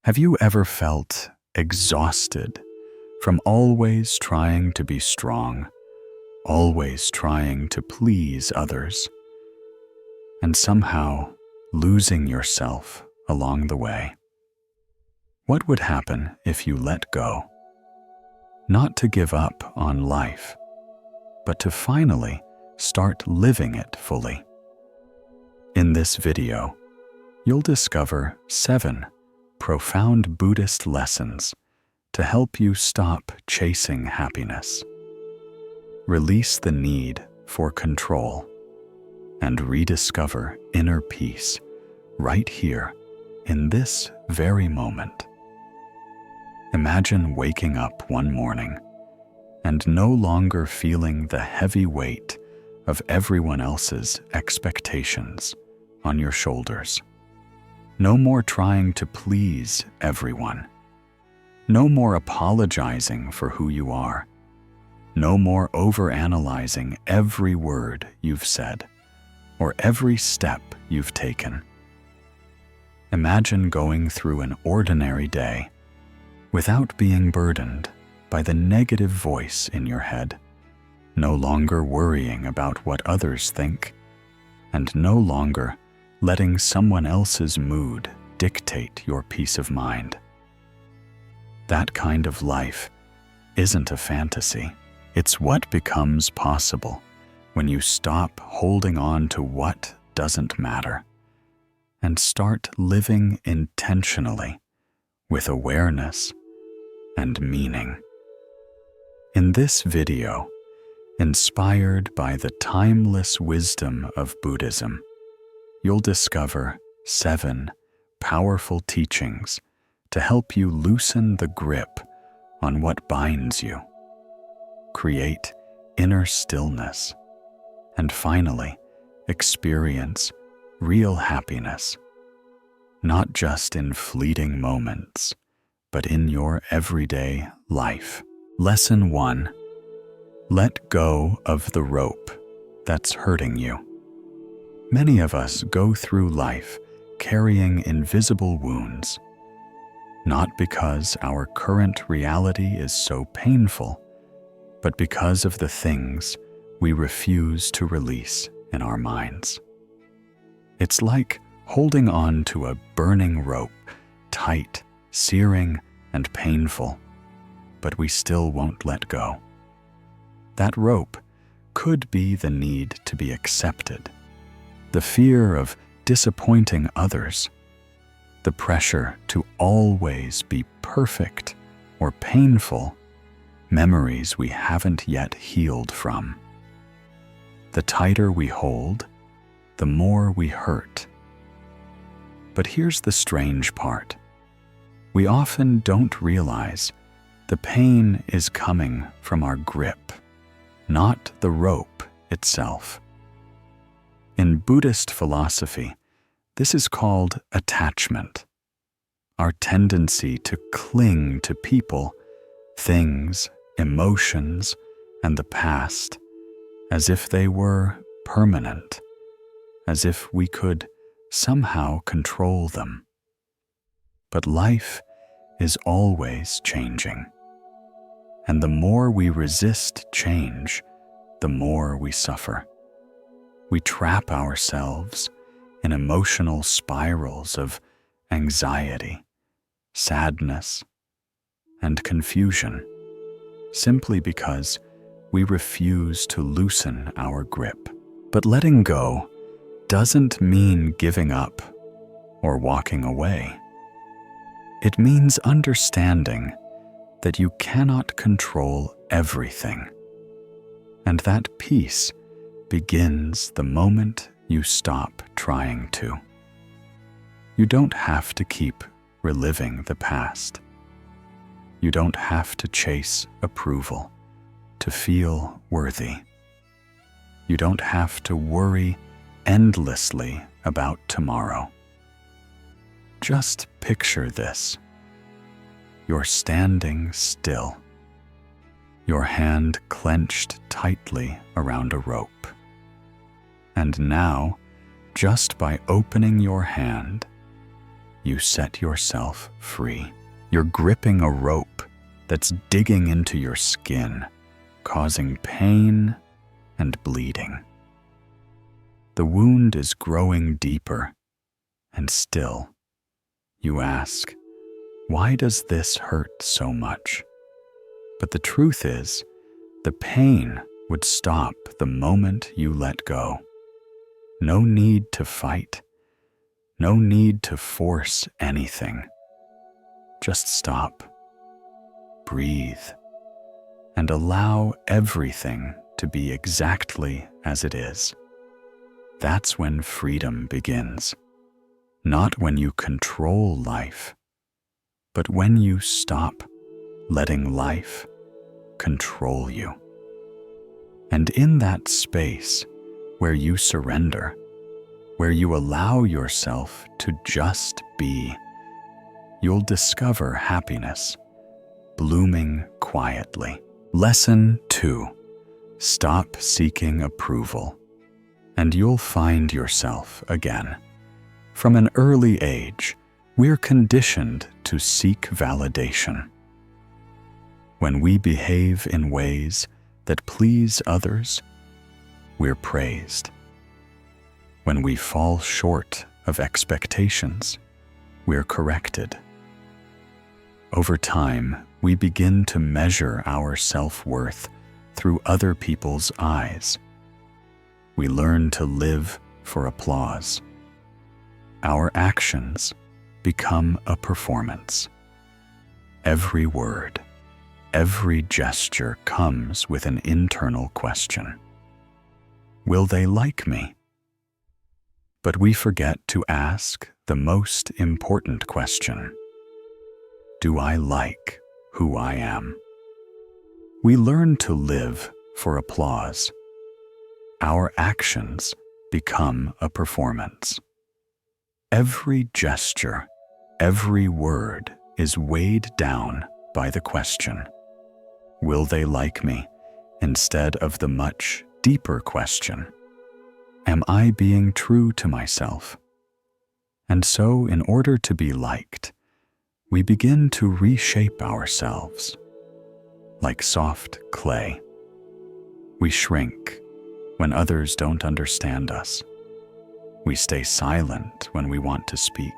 Have you ever felt exhausted from always trying to be strong, always trying to please others, and somehow losing yourself along the way? What would happen if you let go? Not to give up on life, but to finally start living it fully. In this video, you'll discover 7 profound Buddhist lessons to help you stop chasing happiness, release the need for control, and rediscover inner peace right here in this very moment. Imagine waking up one morning and no longer feeling the heavy weight of everyone else's expectations on your shoulders. No more trying to please everyone. No more apologizing for who you are. No more overanalyzing every word you've said or every step you've taken. Imagine going through an ordinary day without being burdened by the negative voice in your head, no longer worrying about what others think, and no longer letting someone else's mood dictate your peace of mind. That kind of life isn't a fantasy. It's what becomes possible when you stop holding on to what doesn't matter and start living intentionally with awareness and meaning. In this video, inspired by the timeless wisdom of Buddhism, you'll discover 7 powerful teachings to help you loosen the grip on what binds you, create inner stillness, and finally experience real happiness, not just in fleeting moments, but in your everyday life. Lesson 1: let go of the rope that's hurting you. Many of us go through life carrying invisible wounds, not because our current reality is so painful, but because of the things we refuse to release in our minds. It's like holding on to a burning rope, tight, searing, and painful, but we still won't let go. That rope could be the need to be accepted, the fear of disappointing others, the pressure to always be perfect or painful, memories we haven't yet healed from. The tighter we hold, the more we hurt. But here's the strange part. We often don't realize the pain is coming from our grip, not the rope itself. In Buddhist philosophy, this is called attachment, our tendency to cling to people, things, emotions, and the past as if they were permanent, as if we could somehow control them. But life is always changing, and the more we resist change, the more we suffer. We trap ourselves in emotional spirals of anxiety, sadness, and confusion, simply because we refuse to loosen our grip. But letting go doesn't mean giving up or walking away. It means understanding that you cannot control everything, and that peace begins the moment you stop trying to. You don't have to keep reliving the past. You don't have to chase approval to feel worthy. You don't have to worry endlessly about tomorrow. Just picture this. You're standing still, your hand clenched tightly around a rope. And now, just by opening your hand, you set yourself free. You're gripping a rope that's digging into your skin, causing pain and bleeding. The wound is growing deeper, and still, you ask, why does this hurt so much? But the truth is, the pain would stop the moment you let go. No need to fight. No need to force anything. Just stop, breathe, and allow everything to be exactly as it is. That's when freedom begins. Not when you control life, but when you stop letting life control you. And in that space where you surrender, where you allow yourself to just be, you'll discover happiness blooming quietly. Lesson 2. Stop seeking approval, and you'll find yourself again. From an early age, we're conditioned to seek validation. When we behave in ways that please others, we're praised. When we fall short of expectations, we're corrected. Over time, we begin to measure our self-worth through other people's eyes. We learn to live for applause. Our actions become a performance. Every word, every gesture comes with an internal question. Will they like me? But we forget to ask the most important question. Do I like who I am? We learn to live for applause. Our actions become a performance. Every gesture, every word is weighed down by the question, will they like me? Instead of the much deeper question, am I being true to myself? And so, in order to be liked, we begin to reshape ourselves. Like soft clay, we shrink when others don't understand us. We stay silent when we want to speak.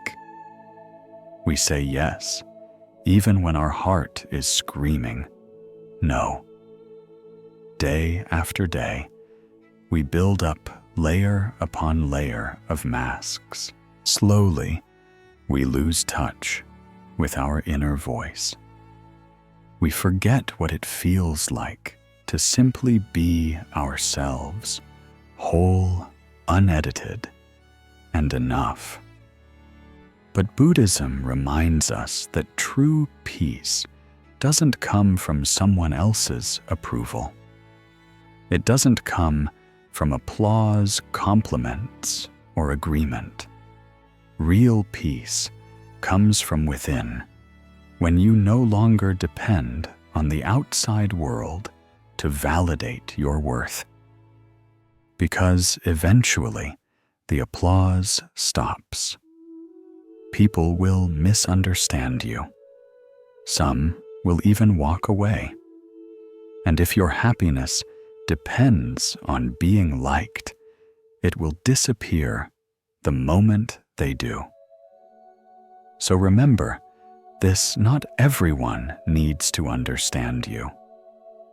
We say yes, even when our heart is screaming no. Day after day, we build up layer upon layer of masks. Slowly, we lose touch with our inner voice. We forget what it feels like to simply be ourselves, whole, unedited, and enough. But Buddhism reminds us that true peace doesn't come from someone else's approval. It doesn't come from applause, compliments, or agreement. Real peace comes from within, when you no longer depend on the outside world to validate your worth. Because eventually, the applause stops. People will misunderstand you. Some will even walk away. And if your happiness depends on being liked, it will disappear the moment they do. So remember this: not everyone needs to understand you.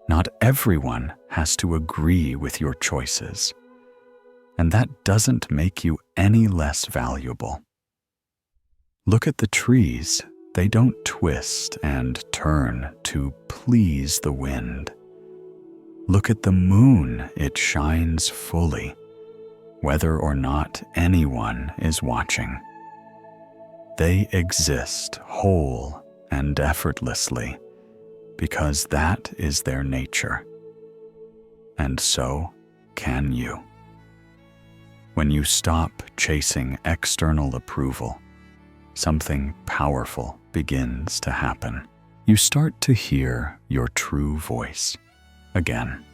Not everyone has to agree with your choices. And that doesn't make you any less valuable. Look at the trees. They don't twist and turn to please the wind. Look at the moon. It shines fully, whether or not anyone is watching. They exist whole and effortlessly because that is their nature. And so can you. When you stop chasing external approval, something powerful begins to happen. You start to hear your true voice again.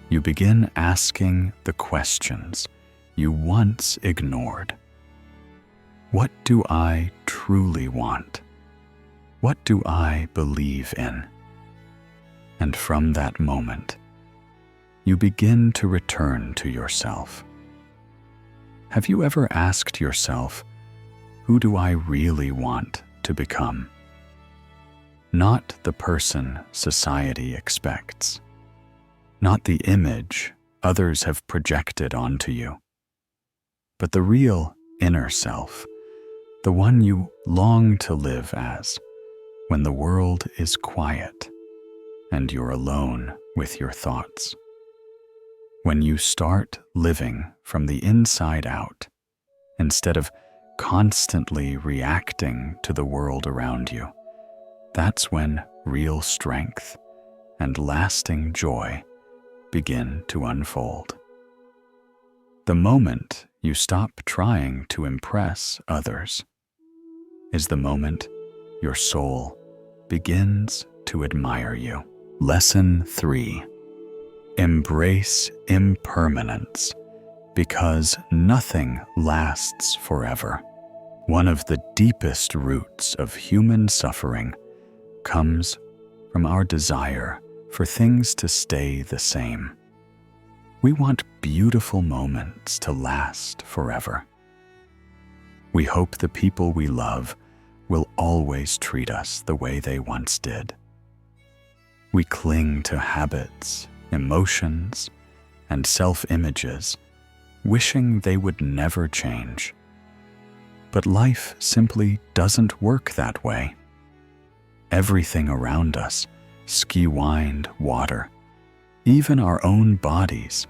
You begin asking the questions you once ignored. What do I truly want? What do I believe in? And from that moment, you begin to return to yourself. Have you ever asked yourself, who do I really want to become? Not the person society expects, not the image others have projected onto you, but the real inner self, the one you long to live as when the world is quiet and you're alone with your thoughts. When you start living from the inside out, instead of constantly reacting to the world around you, that's when real strength and lasting joy begin to unfold. The moment you stop trying to impress others is the moment your soul begins to admire you. Lesson 3. Embrace impermanence, because nothing lasts forever. One of the deepest roots of human suffering comes from our desire for things to stay the same. We want beautiful moments to last forever. We hope the people we love will always treat us the way they once did. We cling to habits, emotions, and self-images, wishing they would never change. But life simply doesn't work that way. Everything around us, ski wind, water, even our own bodies,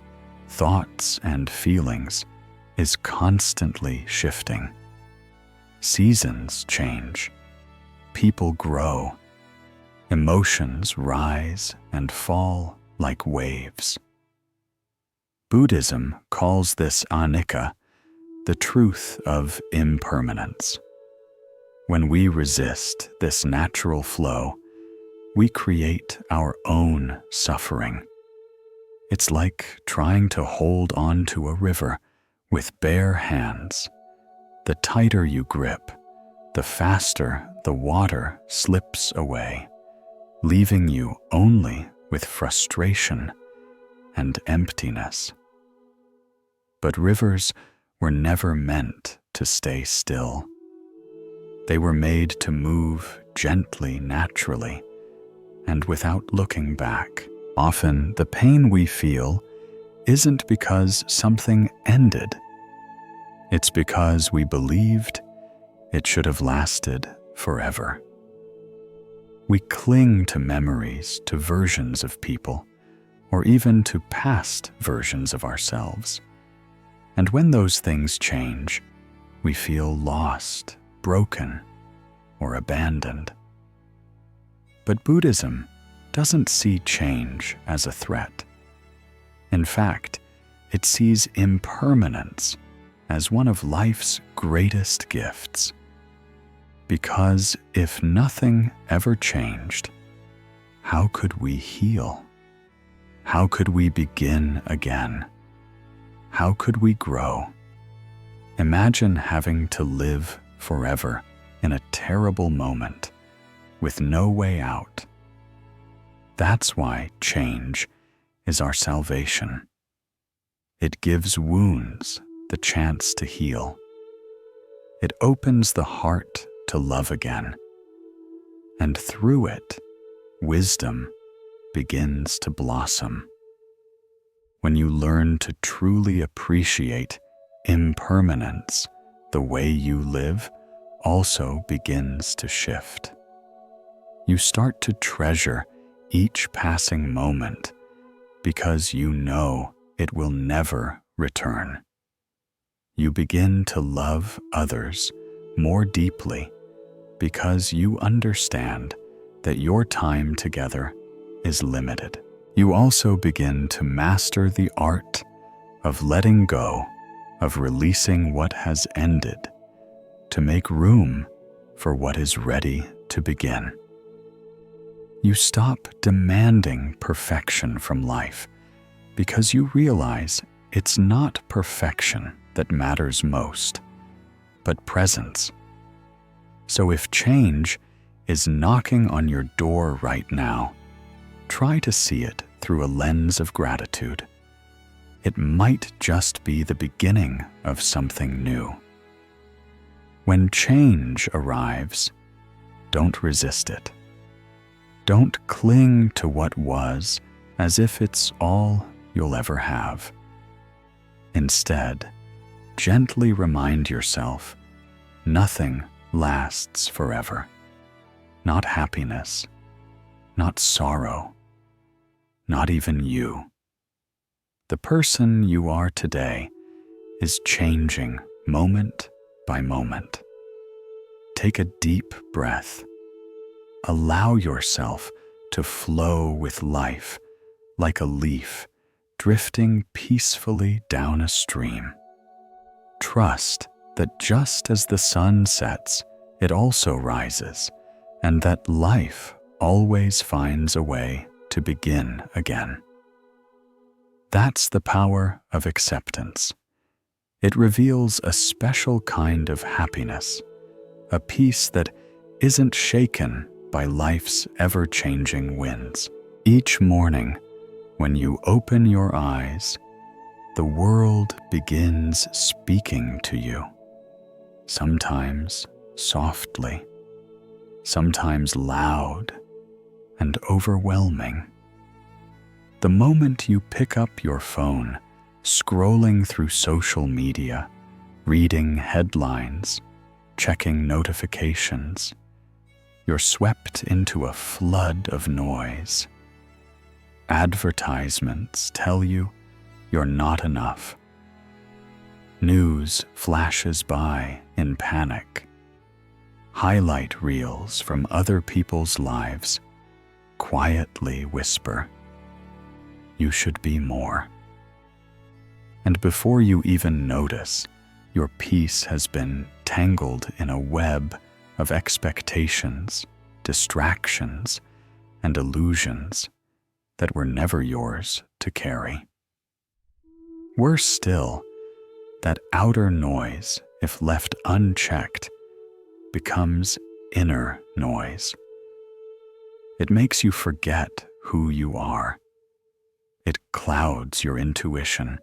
thoughts and feelings, is constantly shifting. Seasons change, people grow, emotions rise and fall like waves. Buddhism calls this anicca, the truth of impermanence. When we resist this natural flow, we create our own suffering. It's like trying to hold on to a river with bare hands. The tighter you grip, the faster the water slips away, leaving you only with frustration and emptiness. But rivers were never meant to stay still. They were made to move gently, naturally, and without looking back. Often, the pain we feel isn't because something ended. It's because we believed it should have lasted forever. We cling to memories, to versions of people, or even to past versions of ourselves. And when those things change, we feel lost, broken, or abandoned. But Buddhism doesn't see change as a threat. In fact, it sees impermanence as one of life's greatest gifts. Because if nothing ever changed, how could we heal? How could we begin again? How could we grow? Imagine having to live forever in a terrible moment with no way out. That's why change is our salvation. It gives wounds the chance to heal. It opens the heart to love again. And through it, wisdom begins to blossom. When you learn to truly appreciate impermanence, the way you live also begins to shift. You start to treasure each passing moment because you know it will never return. You begin to love others more deeply because you understand that your time together is limited. You also begin to master the art of letting go, of releasing what has ended, to make room for what is ready to begin. You stop demanding perfection from life because you realize it's not perfection that matters most, but presence. So if change is knocking on your door right now, try to see it through a lens of gratitude. It might just be the beginning of something new. When change arrives, don't resist it. Don't cling to what was as if it's all you'll ever have. Instead, gently remind yourself, nothing lasts forever. Not happiness, not sorrow, not even you. The person you are today is changing moment by moment. Take a deep breath. Allow yourself to flow with life like a leaf drifting peacefully down a stream. Trust that just as the sun sets, it also rises, and that life always finds a way to begin again. That's the power of acceptance. It reveals a special kind of happiness, a peace that isn't shaken by life's ever-changing winds. Each morning, when you open your eyes, the world begins speaking to you. Sometimes softly, sometimes loud and overwhelming. The moment you pick up your phone, scrolling through social media, reading headlines, checking notifications, you're swept into a flood of noise. Advertisements tell you you're not enough. News flashes by in panic. Highlight reels from other people's lives quietly whisper, "You should be more." And before you even notice, your peace has been tangled in a web of expectations, distractions, and illusions that were never yours to carry. Worse still, that outer noise, if left unchecked, becomes inner noise. It makes you forget who you are. It clouds your intuition.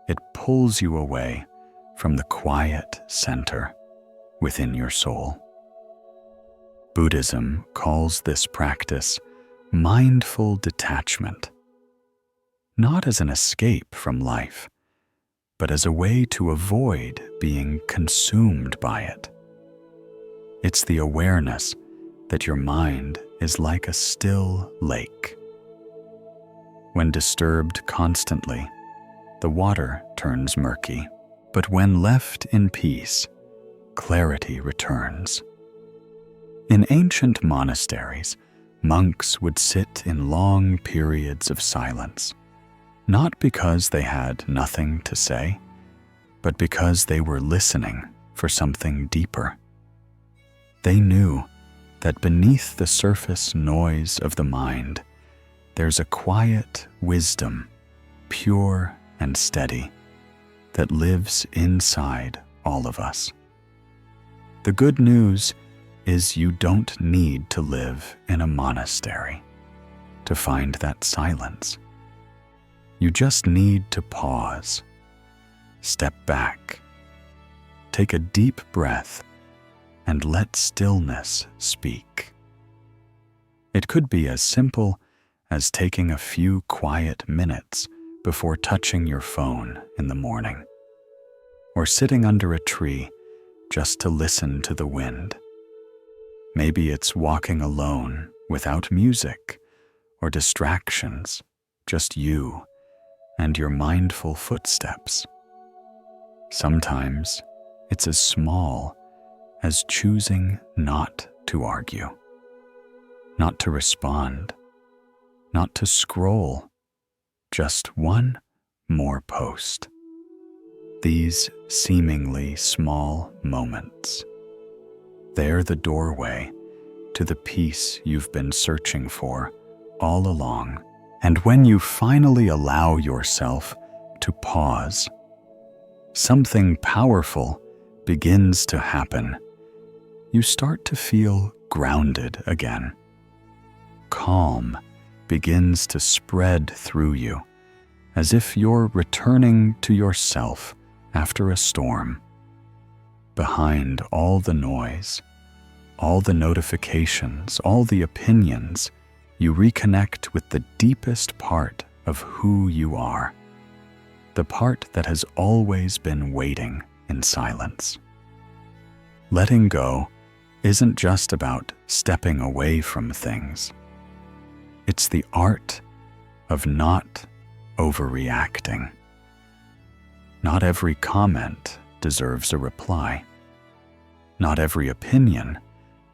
It pulls you away from the quiet center within your soul. Buddhism calls this practice mindful detachment, not as an escape from life, but as a way to avoid being consumed by it. It's the awareness that your mind is like a still lake. When disturbed constantly, the water turns murky, but when left in peace, clarity returns. In ancient monasteries, monks would sit in long periods of silence, not because they had nothing to say, but because they were listening for something deeper. They knew that beneath the surface noise of the mind, there's a quiet wisdom, pure and steady, that lives inside all of us. The good news is you don't need to live in a monastery to find that silence. You just need to pause, step back, take a deep breath, and let stillness speak. It could be as simple as taking a few quiet minutes before touching your phone in the morning, or sitting under a tree just to listen to the wind. Maybe it's walking alone without music or distractions, just you and your mindful footsteps. Sometimes it's as small as choosing not to argue, not to respond, not to scroll, just one more post. These seemingly small moments, they're the doorway to the peace you've been searching for all along. And when you finally allow yourself to pause, something powerful begins to happen, you start to feel grounded again. Calm begins to spread through you, as if you're returning to yourself after a storm. Behind all the noise, all the notifications, all the opinions, you reconnect with the deepest part of who you are, the part that has always been waiting in silence. Letting go isn't just about stepping away from things. It's the art of not overreacting. Not every comment deserves a reply. Not every opinion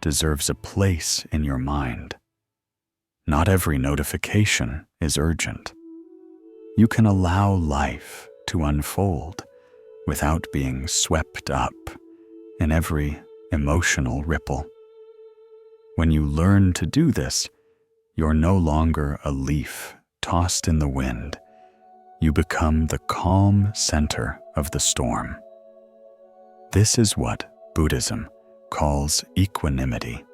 deserves a place in your mind. Not every notification is urgent. You can allow life to unfold without being swept up in every emotional ripple. When you learn to do this, you're no longer a leaf tossed in the wind. You become the calm center of the storm. This is what Buddhism calls equanimity,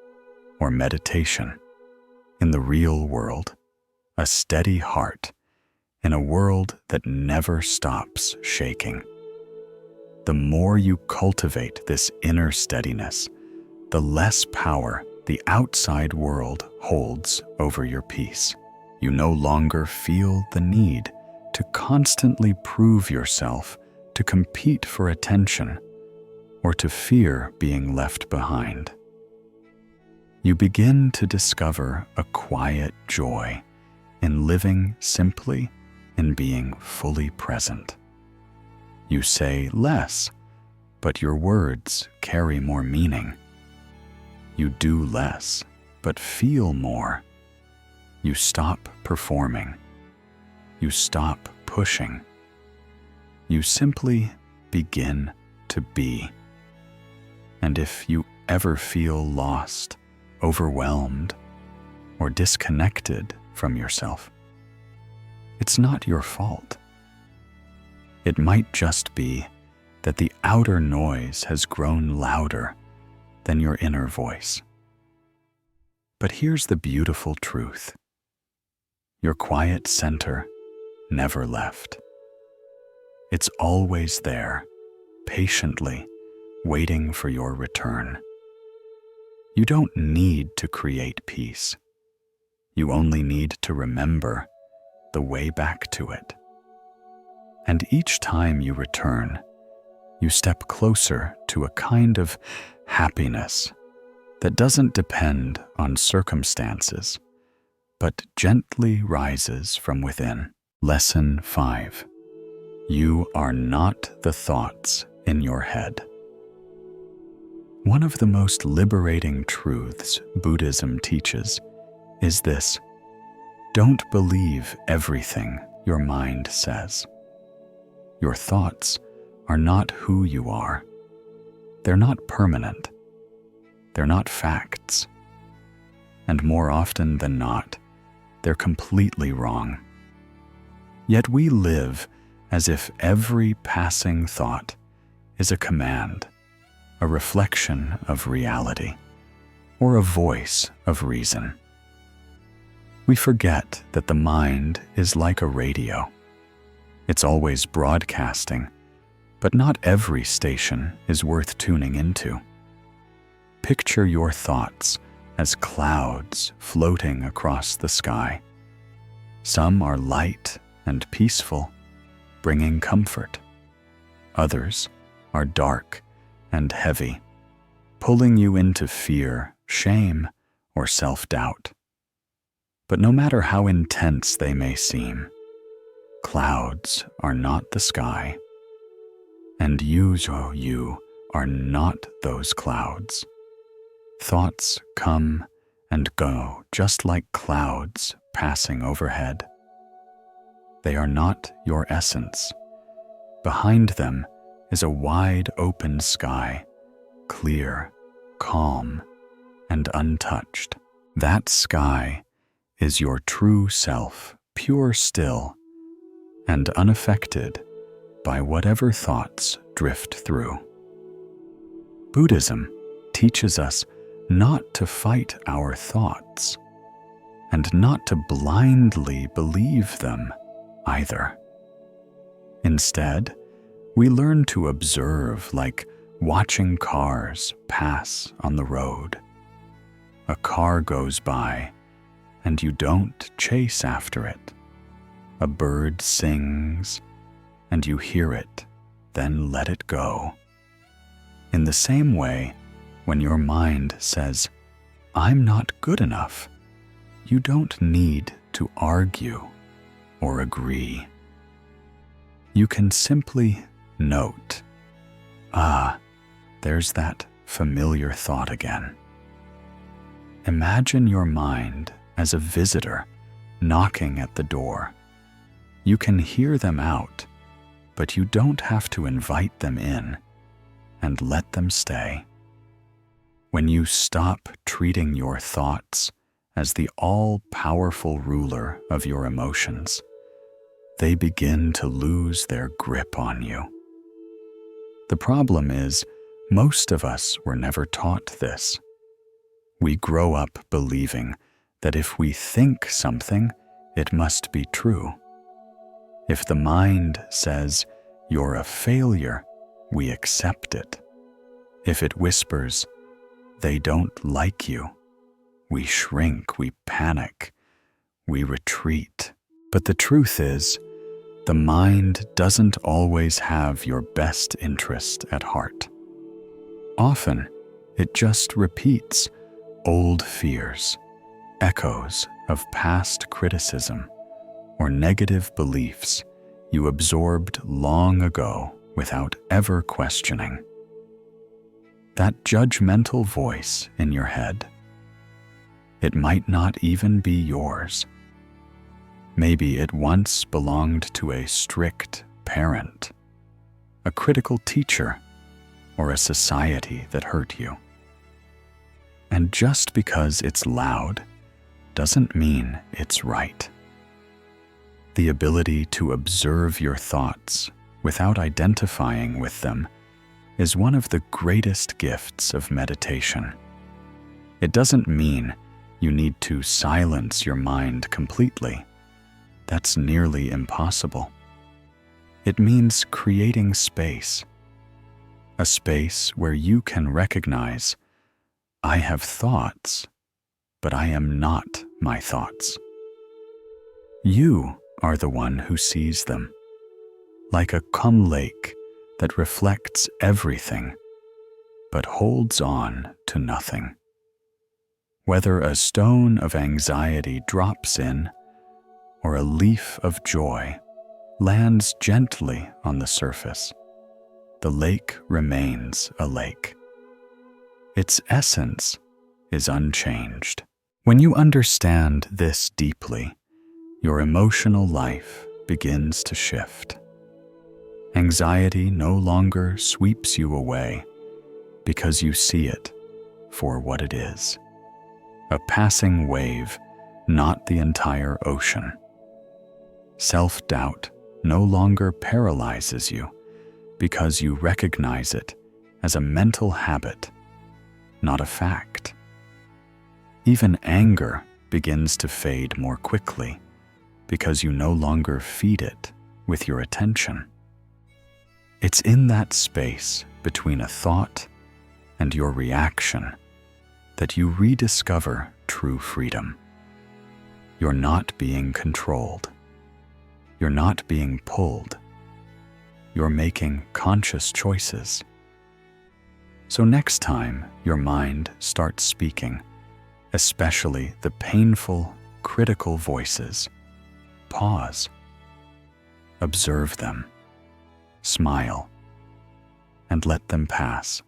or meditation. In the real world, a steady heart in a world that never stops shaking. The more you cultivate this inner steadiness, the less power the outside world holds over your peace. You no longer feel the need to constantly prove yourself, to compete for attention, or to fear being left behind. You begin to discover a quiet joy in living simply, in being fully present. You say less, but your words carry more meaning. You do less, but feel more. You stop performing. You stop pushing. You simply begin to be. And if you ever feel lost, overwhelmed, or disconnected from yourself, it's not your fault. It might just be that the outer noise has grown louder than your inner voice. But here's the beautiful truth. Your quiet center never left. It's always there, patiently waiting for your return. You don't need to create peace. You only need to remember the way back to it. And each time you return, you step closer to a kind of happiness that doesn't depend on circumstances, but gently rises from within. Lesson 5. You are not the thoughts in your head. One of the most liberating truths Buddhism teaches is this: don't believe everything your mind says. Your thoughts are not who you are. They're not permanent. They're not facts. And more often than not, they're completely wrong. Yet we live as if every passing thought is a command, a reflection of reality, or a voice of reason. We forget that the mind is like a radio. It's always broadcasting, but not every station is worth tuning into. Picture your thoughts as clouds floating across the sky. Some are light and peaceful, bringing comfort. Others are dark and heavy, pulling you into fear, shame, or self-doubt. But no matter how intense they may seem, clouds are not the sky, and you are not those clouds. Thoughts come and go just like clouds passing overhead. They are not your essence. Behind them is a wide open sky, clear, calm, and untouched. That sky is your true self, pure still, and unaffected by whatever thoughts drift through. Buddhism teaches us not to fight our thoughts and not to blindly believe them either. Instead, we learn to observe like watching cars pass on the road. A car goes by, and you don't chase after it. A bird sings, and you hear it, then let it go. In the same way, when your mind says, "I'm not good enough," you don't need to argue or agree. You can simply note, there's that familiar thought again. Imagine your mind as a visitor knocking at the door. You can hear them out, but you don't have to invite them in and let them stay. When you stop treating your thoughts as the all-powerful ruler of your emotions, they begin to lose their grip on you. The problem is, most of us were never taught this. We grow up believing that if we think something, it must be true. If the mind says, "You're a failure," we accept it. If it whispers, "They don't like you," we shrink, we panic, we retreat. But the truth is, the mind doesn't always have your best interest at heart. Often, it just repeats old fears, echoes of past criticism, or negative beliefs you absorbed long ago without ever questioning. That judgmental voice in your head, it might not even be yours. Maybe it once belonged to a strict parent, a critical teacher, or a society that hurt you. And just because it's loud doesn't mean it's right. The ability to observe your thoughts without identifying with them is one of the greatest gifts of meditation. It doesn't mean you need to silence your mind completely. That's nearly impossible. It means creating space, a space where you can recognize, "I have thoughts, but I am not my thoughts." You are the one who sees them, like a calm lake that reflects everything, but holds on to nothing. Whether a stone of anxiety drops in, or a leaf of joy lands gently on the surface, the lake remains a lake. Its essence is unchanged. When you understand this deeply, your emotional life begins to shift. Anxiety no longer sweeps you away because you see it for what it is, a passing wave, not the entire ocean. Self-doubt no longer paralyzes you because you recognize it as a mental habit, not a fact. Even anger begins to fade more quickly because you no longer feed it with your attention. It's in that space between a thought and your reaction that you rediscover true freedom. You're not being controlled. You're not being pulled. You're making conscious choices. So next time your mind starts speaking, especially the painful, critical voices, pause. Observe them. Smile. And let them pass.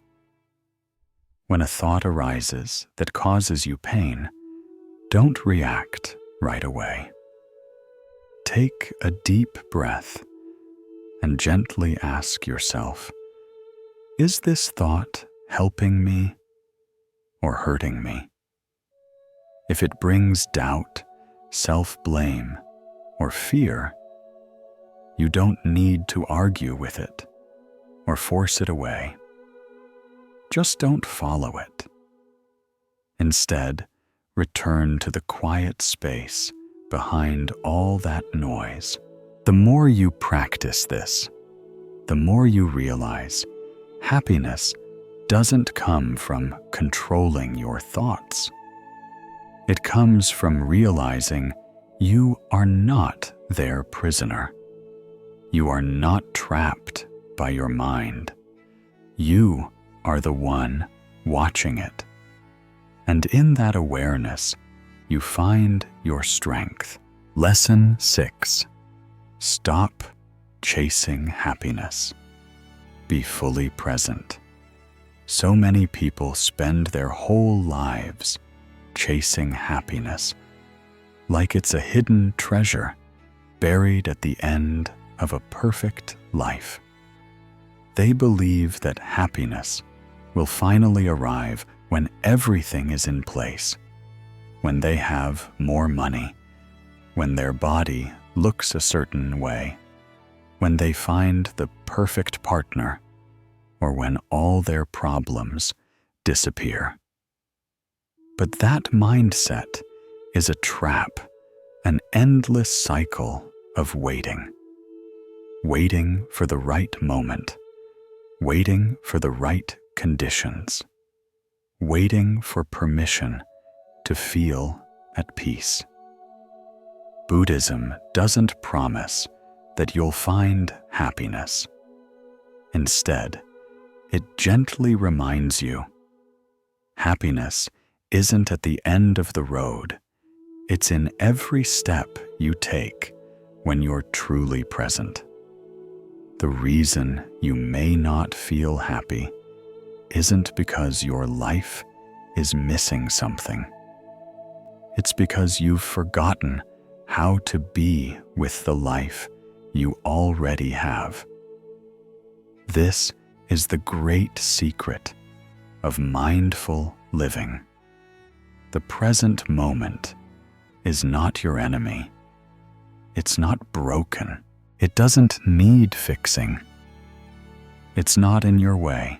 When a thought arises that causes you pain, don't react right away. Take a deep breath and gently ask yourself, is this thought helping me or hurting me? If it brings doubt, self-blame, or fear, you don't need to argue with it or force it away. just don't follow it. Instead, return to the quiet space behind all that noise. The more you practice this, the more you realize happiness doesn't come from controlling your thoughts. It comes from realizing you are not their prisoner. You are not trapped by your mind. You are the one watching it. And in that awareness, you find your strength. Lesson 6. Stop chasing happiness. Be fully present. So many people spend their whole lives chasing happiness, like it's a hidden treasure buried at the end of a perfect life. They believe that happiness will finally arrive when everything is in place, when they have more money, when their body looks a certain way, when they find the perfect partner, or when all their problems disappear. But that mindset is a trap, an endless cycle of waiting. Waiting for the right moment, waiting for the right conditions, waiting for permission to feel at peace. Buddhism doesn't promise that you'll find happiness. Instead, it gently reminds you, happiness isn't at the end of the road. It's in every step you take when you're truly present. The reason you may not feel happy isn't because your life is missing something. It's because you've forgotten how to be with the life you already have. This is the great secret of mindful living. The present moment is not your enemy. It's not broken. It doesn't need fixing. It's not in your way.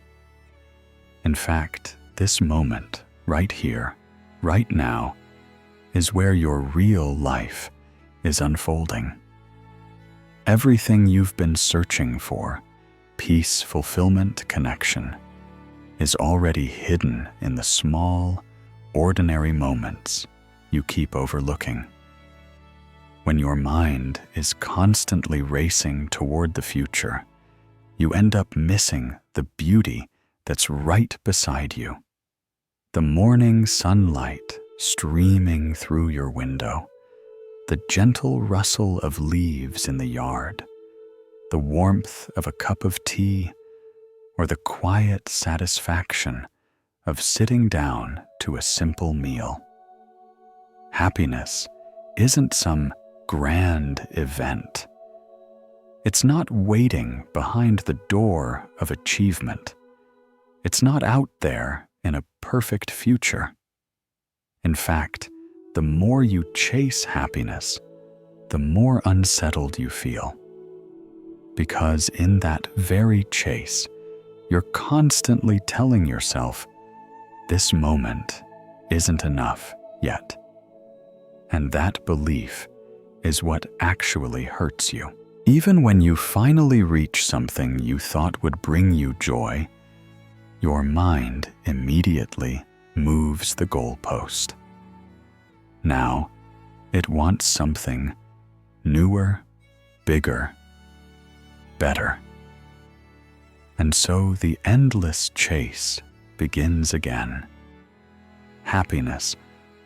In fact, this moment, right here, right now, is where your real life is unfolding. Everything you've been searching for, peace, fulfillment, connection, is already hidden in the small, ordinary moments you keep overlooking. When your mind is constantly racing toward the future, you end up missing the beauty that's right beside you. The morning sunlight streaming through your window, the gentle rustle of leaves in the yard, the warmth of a cup of tea, or the quiet satisfaction of sitting down to a simple meal. Happiness isn't some grand event. It's not waiting behind the door of achievement. It's not out there in a perfect future. In fact, the more you chase happiness, the more unsettled you feel. Because in that very chase, you're constantly telling yourself, this moment isn't enough yet. And that belief is what actually hurts you. Even when you finally reach something you thought would bring you joy, your mind immediately moves the goalpost. Now, it wants something newer, bigger, better. And so the endless chase begins again. Happiness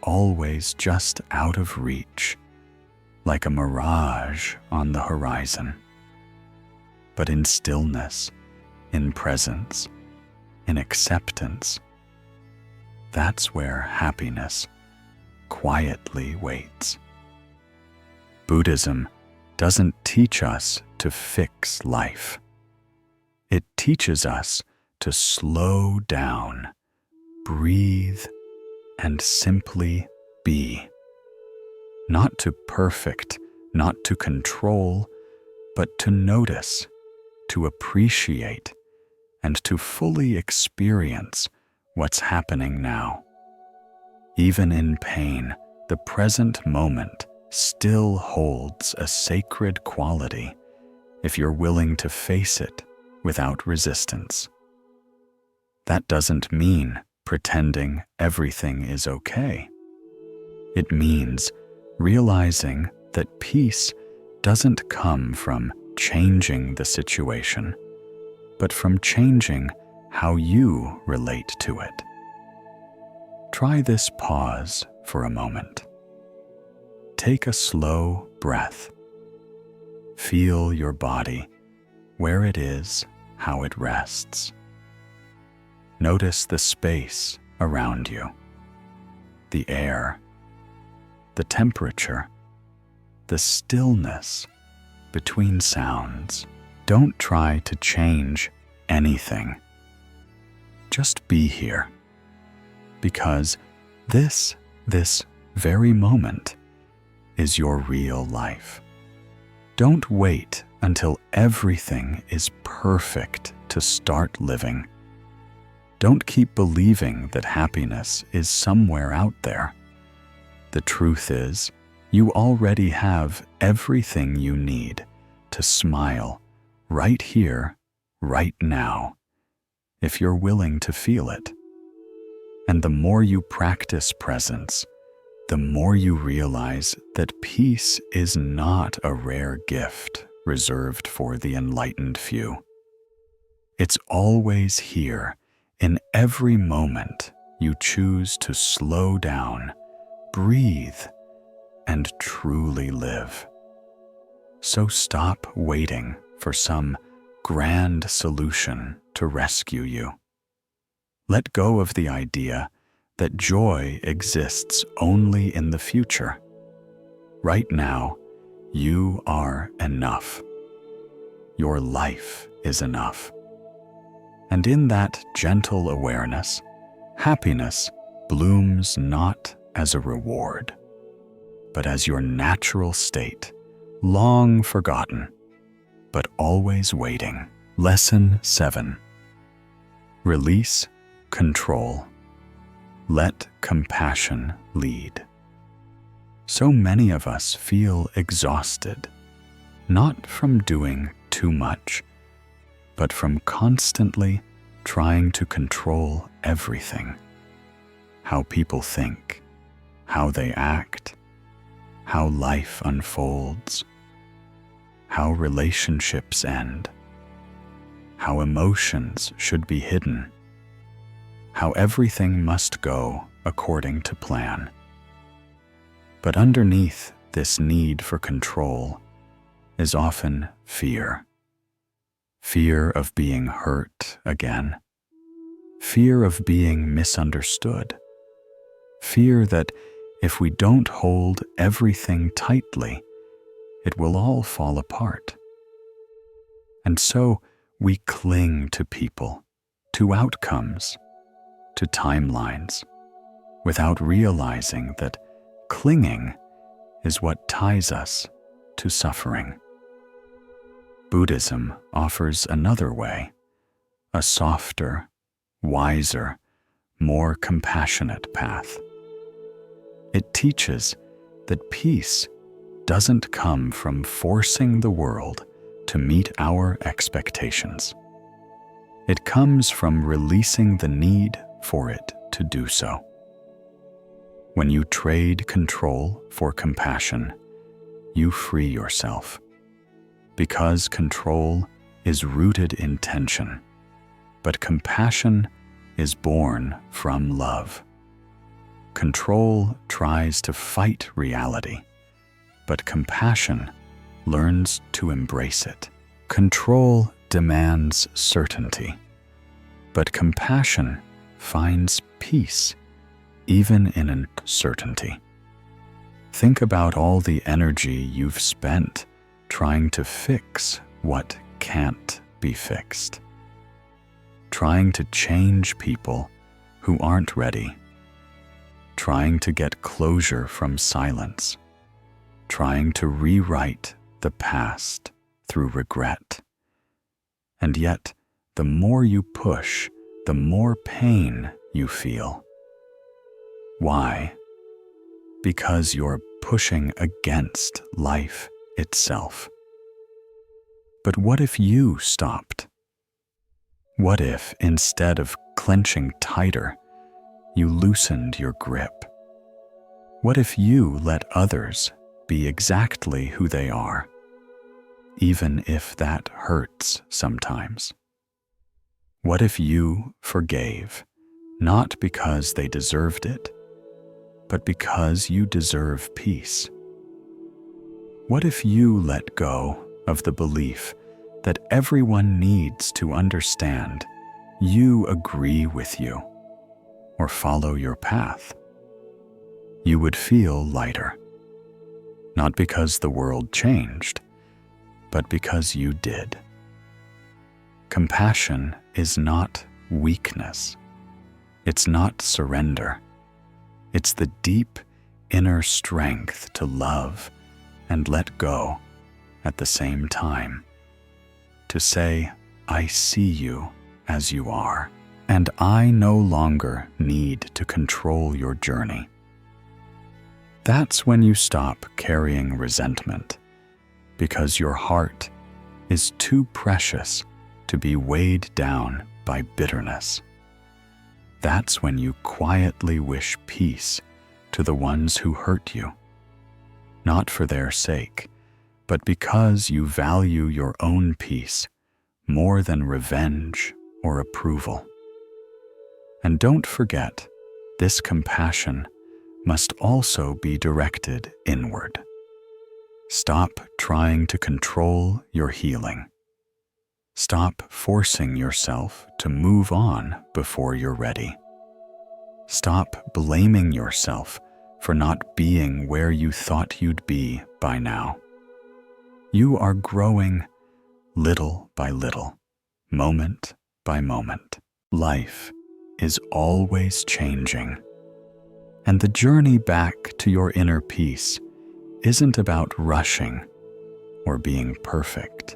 always just out of reach, like a mirage on the horizon. But in stillness, in presence, in acceptance, that's where happiness quietly waits. Buddhism doesn't teach us to fix life. It teaches us to slow down, breathe, and simply be. Not to perfect, not to control, but to notice, to appreciate, and to fully experience what's happening now. Even in pain, the present moment still holds a sacred quality if you're willing to face it without resistance. That doesn't mean pretending everything is okay. It means realizing that peace doesn't come from changing the situation, but from changing how you relate to it. Try this pause for a moment. Take a slow breath. Feel your body, where it is, how it rests. Notice the space around you, the air, the temperature, the stillness between sounds. Don't try to change anything. Just be here, because this very moment is your real life. Don't wait until everything is perfect to start living. Don't keep believing that happiness is somewhere out there. The truth is, you already have everything you need to smile right here, right now, if you're willing to feel it. And the more you practice presence, the more you realize that peace is not a rare gift reserved for the enlightened few. It's always here, in every moment you choose to slow down, breathe, and truly live. So stop waiting for some grand solution to rescue you. Let go of the idea that joy exists only in the future. Right now, you are enough. Your life is enough. And in that gentle awareness, happiness blooms not as a reward, but as your natural state, long forgotten, but always waiting. Lesson 7. Release control. Let compassion lead. So many of us feel exhausted, not from doing too much, but from constantly trying to control everything. How people think, how they act, how life unfolds, how relationships end, how emotions should be hidden, how everything must go according to plan. But underneath this need for control is often fear. Fear of being hurt again. Fear of being misunderstood. Fear that if we don't hold everything tightly, it will all fall apart. And so we cling to people, to outcomes, to timelines, without realizing that clinging is what ties us to suffering. Buddhism offers another way, a softer, wiser, more compassionate path. It teaches that peace doesn't come from forcing the world to meet our expectations. It comes from releasing the need for it to do so. When you trade control for compassion, you free yourself. Because control is rooted in tension, but compassion is born from love. Control tries to fight reality, but compassion learns to embrace it. Control demands certainty, but compassion finds peace even in uncertainty. Think about all the energy you've spent trying to fix what can't be fixed. Trying to change people who aren't ready. Trying to get closure from silence. Trying to rewrite the past through regret. And yet, the more you push, the more pain you feel. Why? Because you're pushing against life itself. But what if you stopped? What if, instead of clenching tighter, you loosened your grip? What if you let others be exactly who they are, even if that hurts sometimes? What if you forgave, not because they deserved it, but because you deserve peace? What if you let go of the belief that everyone needs to understand you agree with you or follow your path? You would feel lighter, not because the world changed, but because you did. Compassion is not weakness. It's not surrender. It's the deep inner strength to love and let go at the same time. To say, I see you as you are, and I no longer need to control your journey. That's when you stop carrying resentment, because your heart is too precious to be weighed down by bitterness. That's when you quietly wish peace to the ones who hurt you, not for their sake, but because you value your own peace more than revenge or approval. And don't forget, this compassion must also be directed inward. Stop trying to control your healing. Stop forcing yourself to move on before you're ready. Stop blaming yourself for not being where you thought you'd be by now. You are growing little by little, moment by moment. Life is always changing. And the journey back to your inner peace isn't about rushing or being perfect.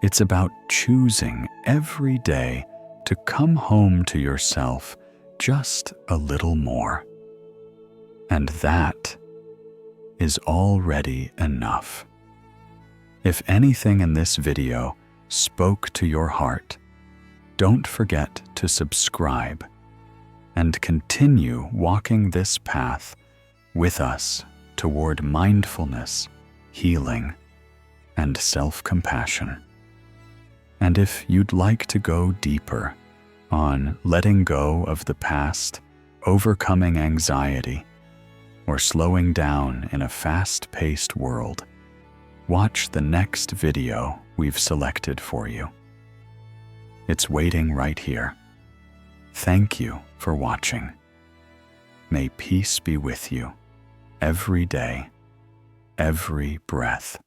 It's about choosing every day to come home to yourself just a little more. And that is already enough. If anything in this video spoke to your heart, don't forget to subscribe and continue walking this path with us toward mindfulness, healing, and self-compassion. And if you'd like to go deeper on letting go of the past, overcoming anxiety, or slowing down in a fast-paced world, watch the next video we've selected for you. It's waiting right here. Thank you for watching. May peace be with you every day, every breath.